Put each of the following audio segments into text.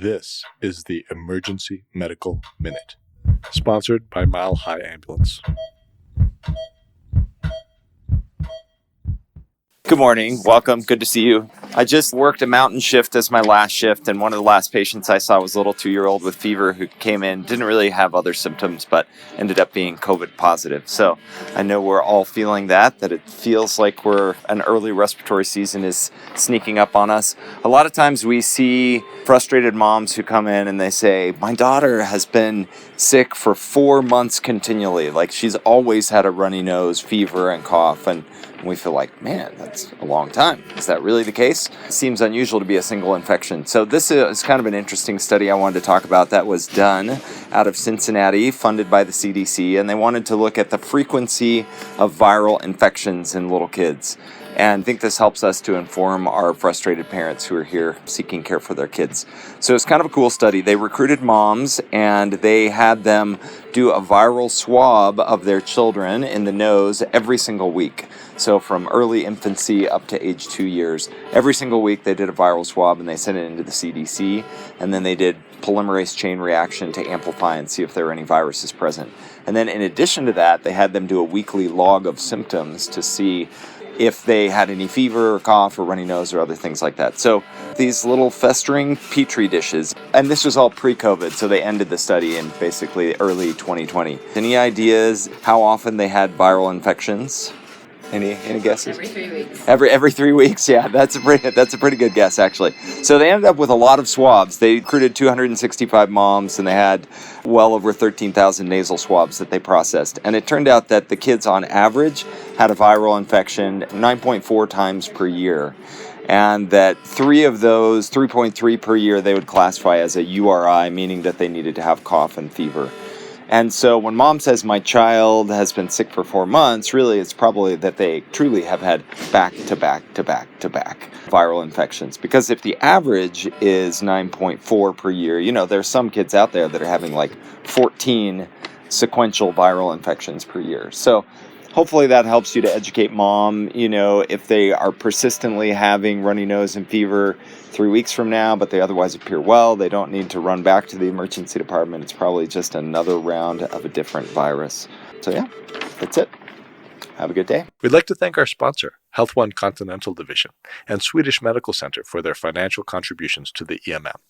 This is the Emergency Medical Minute, sponsored by Mile High Ambulance. Good morning. Welcome. Good to see you. I just worked a mountain shift as my last shift, and one of the last patients I saw was a little 2-year-old with fever who came in, didn't really have other symptoms, but ended up being COVID positive. So I know we're all feeling that it feels like an early respiratory season is sneaking up on us. A lot of times we see frustrated moms who come in and they say, my daughter has been sick for 4 months continually. Like she's always had a runny nose, fever, and cough, and we feel like, man, that's a long time. Is that really the case? It seems unusual to be a single infection. So this is kind of an interesting study I wanted to talk about that was done out of Cincinnati, funded by the CDC, and they wanted to look at the frequency of viral infections in little kids. And I think this helps us to inform our frustrated parents who are here seeking care for their kids. So it's kind of a cool study. They recruited moms and they had them do a viral swab of their children in the nose every single week. So from early infancy up to age 2 years, every single week they did a viral swab and they sent it into the CDC. And then they did polymerase chain reaction to amplify and see if there were any viruses present. And then in addition to that, they had them do a weekly log of symptoms to see if they had any fever or cough or runny nose or other things like that. So these little festering petri dishes, and this was all pre-COVID, so they ended the study in basically early 2020. Any ideas how often they had viral infections? Any guesses? Every 3 weeks. Every 3 weeks, yeah, that's a pretty good guess actually. So they ended up with a lot of swabs. They recruited 265 moms and they had well over 13,000 nasal swabs that they processed. And it turned out that the kids on average had a viral infection 9.4 times per year. And that 3 of those, 3.3 per year, they would classify as a URI, meaning that they needed to have cough and fever. And so when mom says my child has been sick for 4 months, really it's probably that they truly have had back-to-back viral infections. Because if the average is 9.4 per year, there's some kids out there that are having like 14 sequential viral infections per year. So hopefully that helps you to educate mom, if they are persistently having runny nose and fever 3 weeks from now, but they otherwise appear well, they don't need to run back to the emergency department. It's probably just another round of a different virus. So yeah, that's it. Have a good day. We'd like to thank our sponsor, Health One Continental Division, and Swedish Medical Center for their financial contributions to the EMM.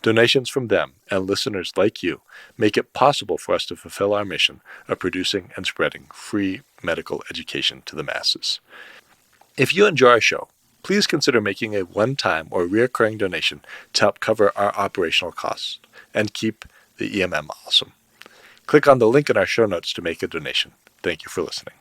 Donations from them and listeners like you make it possible for us to fulfill our mission of producing and spreading free medical education to the masses. If you enjoy our show, please consider making a one-time or recurring donation to help cover our operational costs and keep the EMM awesome. Click on the link in our show notes to make a donation. Thank you for listening.